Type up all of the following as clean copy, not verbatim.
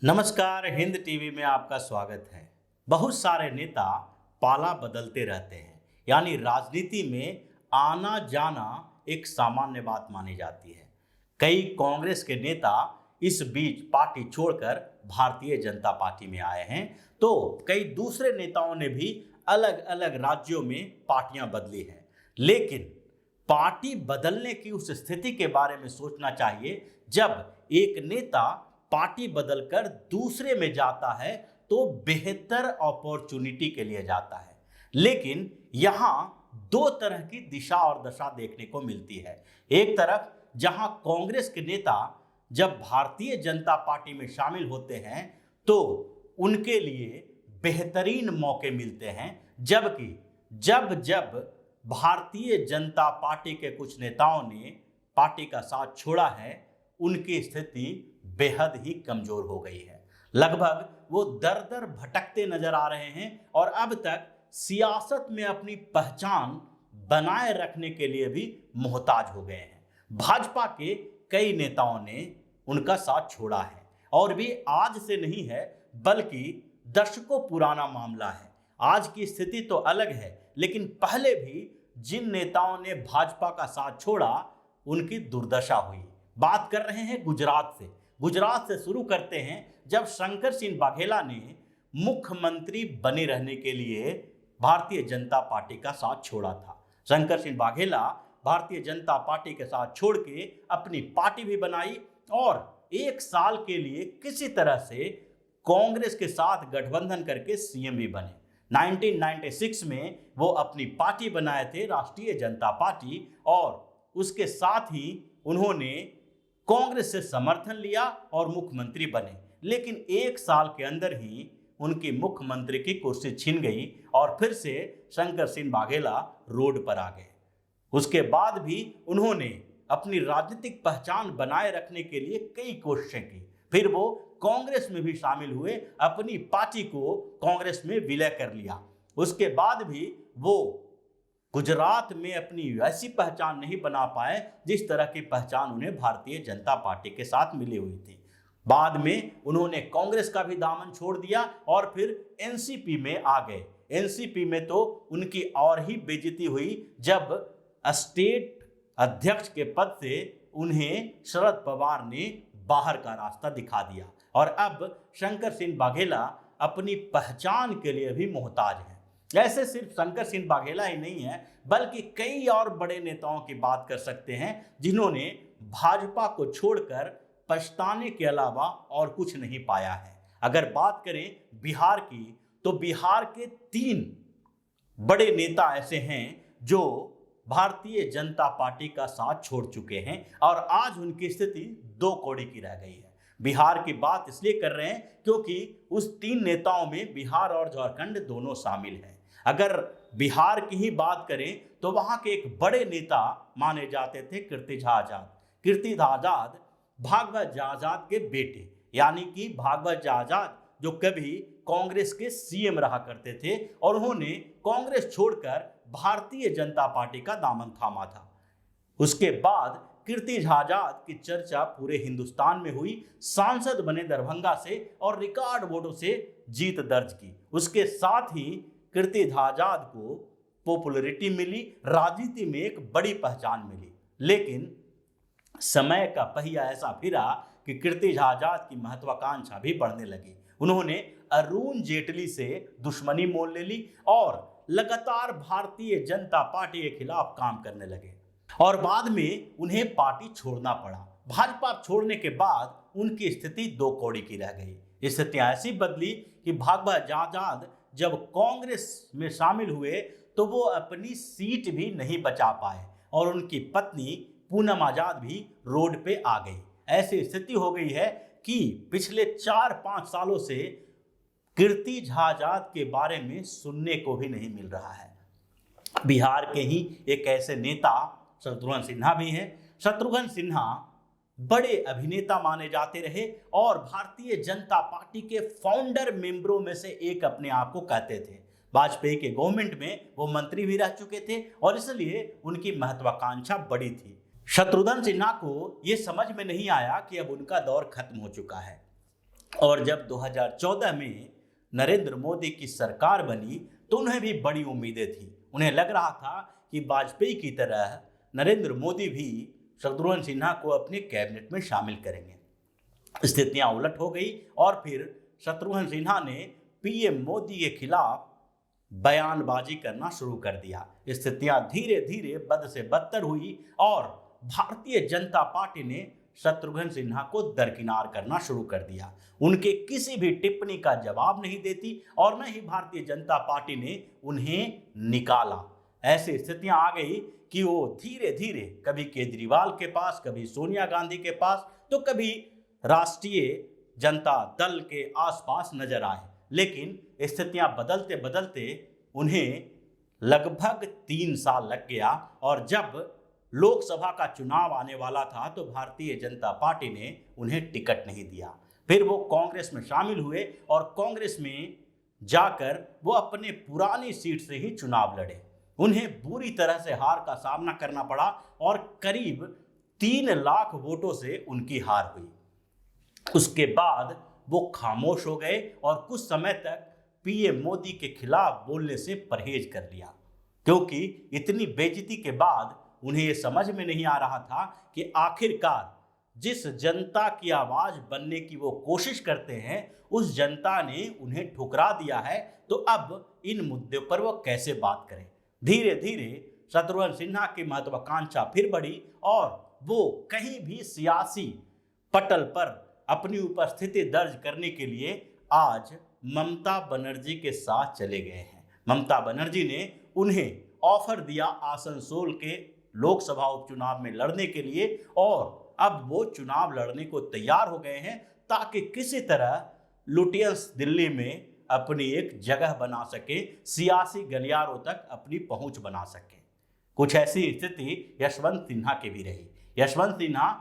नमस्कार। हिंद टीवी में आपका स्वागत है। बहुत सारे नेता पाला बदलते रहते हैं, यानी राजनीति में आना जाना एक सामान्य बात मानी जाती है। कई कांग्रेस के नेता इस बीच पार्टी छोड़कर भारतीय जनता पार्टी में आए हैं, तो कई दूसरे नेताओं ने भी अलग अलग राज्यों में पार्टियां बदली हैं। लेकिन पार्टी बदलने की उस स्थिति के बारे में सोचना चाहिए जब एक नेता पार्टी बदलकर दूसरे में जाता है तो बेहतर अपॉर्चुनिटी के लिए जाता है। लेकिन यहां दो तरह की दिशा और दशा देखने को मिलती है। एक तरफ जहां कांग्रेस के नेता जब भारतीय जनता पार्टी में शामिल होते हैं तो उनके लिए बेहतरीन मौके मिलते हैं, जबकि जब जब भारतीय जनता पार्टी के कुछ नेताओं ने पार्टी का साथ छोड़ा है, उनकी स्थिति बेहद ही कमजोर हो गई है। लगभग वो दर दर भटकते नजर आ रहे हैं और अब तक सियासत में अपनी पहचान बनाए रखने के लिए भी मोहताज हो गए हैं। भाजपा के कई नेताओं ने उनका साथ छोड़ा है और भी आज से नहीं है, बल्कि दशकों पुराना मामला है। आज की स्थिति तो अलग है, लेकिन पहले भी जिन नेताओं ने भाजपा का साथ छोड़ा उनकी दुर्दशा हुई। बात कर रहे हैं गुजरात से शुरू करते हैं। जब शंकर सिंह वाघेला ने मुख्यमंत्री बने रहने के लिए भारतीय जनता पार्टी का साथ छोड़ा था, शंकर सिंह वाघेला भारतीय जनता पार्टी के साथ छोड़ के अपनी पार्टी भी बनाई और एक साल के लिए किसी तरह से कांग्रेस के साथ गठबंधन करके सीएम भी बने। 1996 में वो अपनी पार्टी बनाए थे, राष्ट्रीय जनता पार्टी, और उसके साथ ही उन्होंने कांग्रेस से समर्थन लिया और मुख्यमंत्री बने। लेकिन एक साल के अंदर ही उनकी मुख्यमंत्री की कुर्सी छिन गई और फिर से शंकर सिंह वाघेला रोड पर आ गए। उसके बाद भी उन्होंने अपनी राजनीतिक पहचान बनाए रखने के लिए कई कोशिशें की। फिर वो कांग्रेस में भी शामिल हुए, अपनी पार्टी को कांग्रेस में विलय कर लिया। उसके बाद भी वो गुजरात में अपनी वैसी पहचान नहीं बना पाए जिस तरह की पहचान उन्हें भारतीय जनता पार्टी के साथ मिली हुई थी। बाद में उन्होंने कांग्रेस का भी दामन छोड़ दिया और फिर एनसीपी में आ गए। एनसीपी में तो उनकी और ही बेइज्जती हुई जब स्टेट अध्यक्ष के पद से उन्हें शरद पवार ने बाहर का रास्ता दिखा दिया और अब शंकर सिंह वाघेला अपनी पहचान के लिए भी मोहताज हैं। ऐसे सिर्फ शंकर सिंह वाघेला ही नहीं है, बल्कि कई और बड़े नेताओं की बात कर सकते हैं जिन्होंने भाजपा को छोड़कर पछताने के अलावा और कुछ नहीं पाया है। अगर बात करें बिहार की, तो बिहार के 3 बड़े नेता ऐसे हैं जो भारतीय जनता पार्टी का साथ छोड़ चुके हैं और आज उनकी स्थिति 2 कौड़ी की रह गई है। बिहार की बात इसलिए कर रहे हैं क्योंकि उस 3 नेताओं में बिहार और झारखंड दोनों शामिल हैं। अगर बिहार की ही बात करें तो वहां के एक बड़े नेता माने जाते थे कीर्ति झा आजाद। कीर्ति झा आजाद भागवत झा आजाद के बेटे, यानी कि भागवत झा आजाद जो कभी कांग्रेस के सीएम रहा करते थे और उन्होंने कांग्रेस छोड़कर भारतीय जनता पार्टी का दामन थामा था। उसके बाद कीर्ति झा आजाद की चर्चा पूरे हिंदुस्तान में हुई। सांसद बने दरभंगा से और रिकॉर्ड वोटों से जीत दर्ज की। उसके साथ ही कीर्ति झा आजाद को पॉपुलैरिटी मिली, राजनीति में एक बड़ी पहचान मिली। लेकिन समय का पहिया ऐसा फिरा कि कीर्ति झा आजाद की महत्वाकांक्षा भी बढ़ने लगी। उन्होंने अरुण जेटली से दुश्मनी मोल ले ली और लगातार भारतीय जनता पार्टी के खिलाफ काम करने लगे और बाद में उन्हें पार्टी छोड़ना पड़ा। भाजपा छोड़ने के बाद उनकी स्थिति 2 कौड़ी की रह गई। स्थितियां ऐसी बदली कि भागवत झा आजाद जब कांग्रेस में शामिल हुए तो वो अपनी सीट भी नहीं बचा पाए और उनकी पत्नी पूनम आजाद भी रोड पे आ गई। ऐसी स्थिति हो गई है कि पिछले 4-5 सालों से कीर्ति झा आजाद के बारे में सुनने को भी नहीं मिल रहा है। बिहार के ही एक ऐसे नेता शत्रुघ्न सिन्हा भी हैं। शत्रुघ्न सिन्हा बड़े अभिनेता माने जाते रहे और भारतीय जनता पार्टी के फाउंडर मेंबरों में से एक अपने आप को कहते थे। वाजपेयी के गवर्नमेंट में वो मंत्री भी रह चुके थे और इसलिए उनकी महत्वाकांक्षा बड़ी थी। शत्रुघ्न सिन्हा को यह समझ में नहीं आया कि अब उनका दौर खत्म हो चुका है। और जब 2014 में नरेंद्र मोदी की सरकार बनी तो उन्हें भी बड़ी उम्मीदें थी। उन्हें लग रहा था कि वाजपेयी की तरह नरेंद्र मोदी भी शत्रुघ्न सिन्हा को अपने कैबिनेट में शामिल करेंगे। स्थितियां उलट हो गई और फिर शत्रुघ्न सिन्हा ने पीएम मोदी के खिलाफ बयानबाजी करना शुरू कर दिया। स्थितियां धीरे धीरे बद से बदतर हुई और भारतीय जनता पार्टी ने शत्रुघ्न सिन्हा को दरकिनार करना शुरू कर दिया। उनके किसी भी टिप्पणी का जवाब नहीं देती और न ही भारतीय जनता पार्टी ने उन्हें निकाला। ऐसी स्थितियां आ गई कि वो धीरे धीरे कभी केजरीवाल के पास, कभी सोनिया गांधी के पास, तो कभी राष्ट्रीय जनता दल के आसपास नजर आए। लेकिन स्थितियां बदलते बदलते उन्हें लगभग 3 साल लग गया और जब लोकसभा का चुनाव आने वाला था तो भारतीय जनता पार्टी ने उन्हें टिकट नहीं दिया। फिर वो कांग्रेस में शामिल हुए और कांग्रेस में जाकर वो अपने पुरानी सीट से ही चुनाव लड़े। उन्हें बुरी तरह से हार का सामना करना पड़ा और करीब 3 लाख वोटों से उनकी हार हुई। उसके बाद वो खामोश हो गए और कुछ समय तक पीएम मोदी के खिलाफ बोलने से परहेज कर लिया, क्योंकि इतनी बेइज्जती के बाद उन्हें ये समझ में नहीं आ रहा था कि आखिरकार जिस जनता की आवाज बनने की वो कोशिश करते हैं उस जनता ने उन्हें ठुकरा दिया है, तो अब इन मुद्दों पर वो कैसे बात करें। धीरे धीरे शत्रुघ्न सिन्हा की महत्वाकांक्षा फिर बढ़ी और वो कहीं भी सियासी पटल पर अपनी उपस्थिति दर्ज करने के लिए आज ममता बनर्जी के साथ चले गए हैं। ममता बनर्जी ने उन्हें ऑफर दिया आसनसोल के लोकसभा उपचुनाव में लड़ने के लिए और अब वो चुनाव लड़ने को तैयार हो गए हैं ताकि किसी तरह लुटियंस दिल्ली में अपनी एक जगह बना सके, सियासी गलियारों तक अपनी पहुंच बना सके। कुछ ऐसी स्थिति यशवंत सिन्हा की भी रही। यशवंत सिन्हा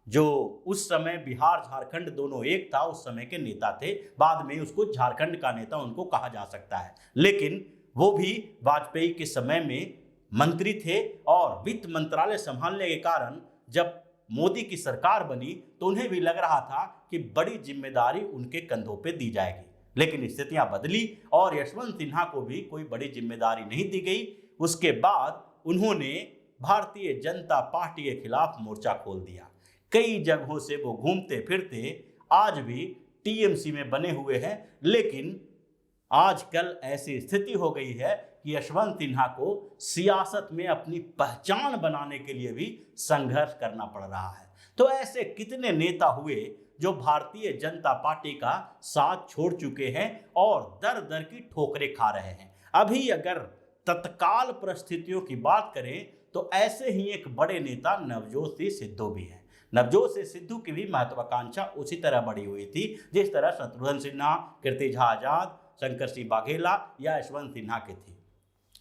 जो उस समय बिहार झारखंड दोनों एक था, उस समय के नेता थे। बाद में उसको झारखंड का नेता उनको कहा जा सकता है, लेकिन वो भी वाजपेयी के समय में मंत्री थे और वित्त मंत्रालय संभालने के कारण जब मोदी की सरकार बनी तो उन्हें भी लग रहा था कि बड़ी जिम्मेदारी उनके कंधों पे दी जाएगी। लेकिन स्थितियां बदली और यशवंत सिन्हा को भी कोई बड़ी जिम्मेदारी नहीं दी गई। उसके बाद उन्होंने भारतीय जनता पार्टी के खिलाफ मोर्चा खोल दिया। कई जगहों से वो घूमते फिरते आज भी टीएमसी में बने हुए हैं, लेकिन आजकल ऐसी स्थिति हो गई है कि यशवंत सिन्हा को सियासत में अपनी पहचान बनाने के लिए भी संघर्ष करना पड़ रहा है। तो ऐसे कितने नेता हुए जो भारतीय जनता पार्टी का साथ छोड़ चुके हैं और दर दर की ठोकरें खा रहे हैं। अभी अगर तत्काल परिस्थितियों की बात करें तो ऐसे ही एक बड़े नेता नवजोत सिंह सिद्धू भी हैं। नवजोत सिंह सिद्धू की भी महत्वाकांक्षा उसी तरह बढ़ी हुई थी जिस तरह शत्रुघ्न सिन्हा, कीर्तिझा आजाद, शंकर सिंह वाघेला या यशवंत सिन्हा की थी।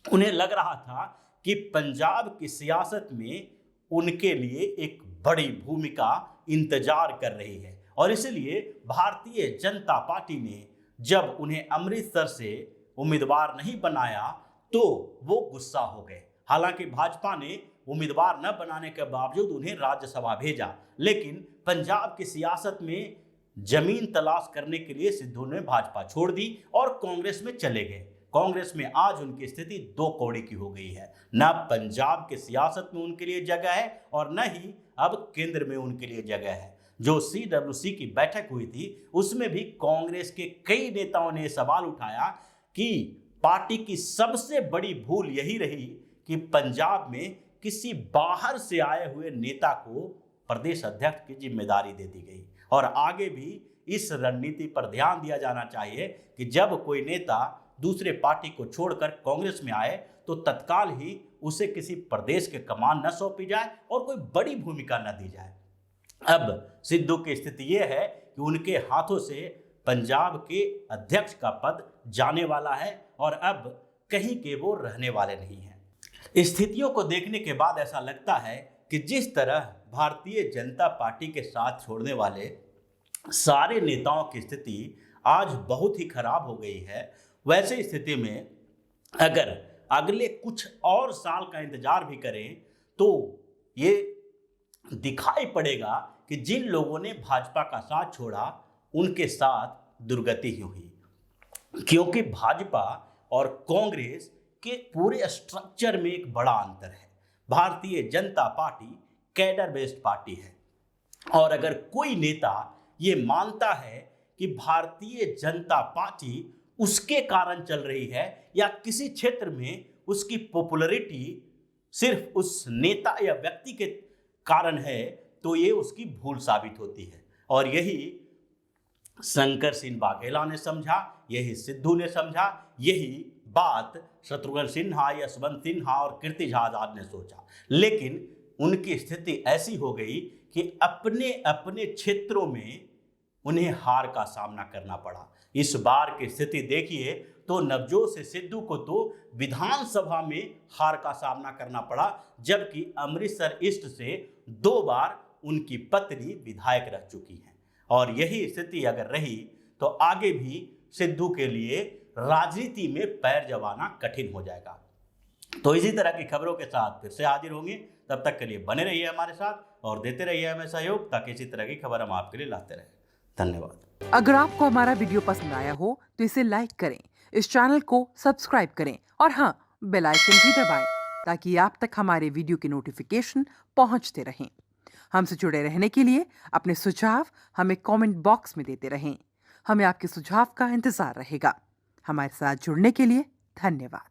उन्हें लग रहा था कि पंजाब की सियासत में उनके लिए एक बड़ी भूमिका इंतजार कर रही है और इसलिए भारतीय जनता पार्टी ने जब उन्हें अमृतसर से उम्मीदवार नहीं बनाया तो वो गुस्सा हो गए। हालांकि भाजपा ने उम्मीदवार न बनाने के बावजूद उन्हें राज्यसभा भेजा, लेकिन पंजाब की सियासत में जमीन तलाश करने के लिए सिद्धू ने भाजपा छोड़ दी और कांग्रेस में चले गए। कांग्रेस में आज उनकी स्थिति 2 कौड़ी की हो गई है। न पंजाब के सियासत में उनके लिए जगह है और न ही अब केंद्र में उनके लिए जगह है। जो CWC की बैठक हुई थी उसमें भी कांग्रेस के कई नेताओं ने सवाल उठाया कि पार्टी की सबसे बड़ी भूल यही रही कि पंजाब में किसी बाहर से आए हुए नेता को प्रदेश अध्यक्ष की जिम्मेदारी दे दी गई। और आगे भी इस रणनीति पर ध्यान दिया जाना चाहिए कि जब कोई नेता दूसरे पार्टी को छोड़कर कांग्रेस में आए तो तत्काल ही उसे किसी प्रदेश के कमान न सौंपी जाए और कोई बड़ी भूमिका न दी जाए। अब सिद्धू की स्थिति यह है कि उनके हाथों से पंजाब के अध्यक्ष का पद जाने वाला है और अब कहीं के वो रहने वाले नहीं हैं। स्थितियों को देखने के बाद ऐसा लगता है कि जिस तरह भारतीय जनता पार्टी के साथ छोड़ने वाले सारे नेताओं की स्थिति आज बहुत ही खराब हो गई है, वैसे स्थिति में अगर अगले कुछ और साल का इंतजार भी करें तो ये दिखाई पड़ेगा कि जिन लोगों ने भाजपा का साथ छोड़ा उनके साथ दुर्गति ही हुई, क्योंकि भाजपा और कांग्रेस के पूरे स्ट्रक्चर में एक बड़ा अंतर है। Bharatiya Janata party cadre based party है, और अगर कोई नेता ये मानता है कि भारतीय जनता पार्टी उसके कारण चल रही है या किसी क्षेत्र में उसकी पॉपुलैरिटी सिर्फ उस नेता या व्यक्ति के कारण है, तो ये उसकी भूल साबित होती है। और यही शंकर सिंह वाघेला ने समझा, यही सिद्धू ने समझा, यही बात शत्रुघ्न सिन्हा, यशवंत सिन्हा और कीर्तिजा आजाद ने सोचा। लेकिन उनकी स्थिति ऐसी हो गई कि अपने अपने क्षेत्रों में उन्हें हार का सामना करना पड़ा। इस बार की स्थिति देखिए तो नवजोत से सिद्धू को तो विधानसभा में हार का सामना करना पड़ा, जबकि अमृतसर ईस्ट से 2 बार उनकी पत्नी विधायक रह चुकी हैं। और यही स्थिति अगर रही तो आगे भी सिद्धू के लिए राजनीति में पैर जमाना कठिन हो जाएगा। तो इसी तरह की खबरों के साथ फिर से हाजिर होंगे। तब तक के लिए बने रहिए हमारे साथ और देते रहिए हमें सहयोग, ताकि इसी तरह की खबर हम आपके लिए लाते रहें। धन्यवाद। अगर आपको हमारा वीडियो पसंद आया हो तो इसे लाइक करें, इस चैनल को सब्सक्राइब करें और हाँ, बेल आइकन भी दबाएं ताकि आप तक हमारे वीडियो की नोटिफिकेशन पहुंचते रहें। हमसे जुड़े रहने के लिए अपने सुझाव हमें कमेंट बॉक्स में देते रहें। हमें आपके सुझाव का इंतजार रहेगा। हमारे साथ जुड़ने के लिए धन्यवाद।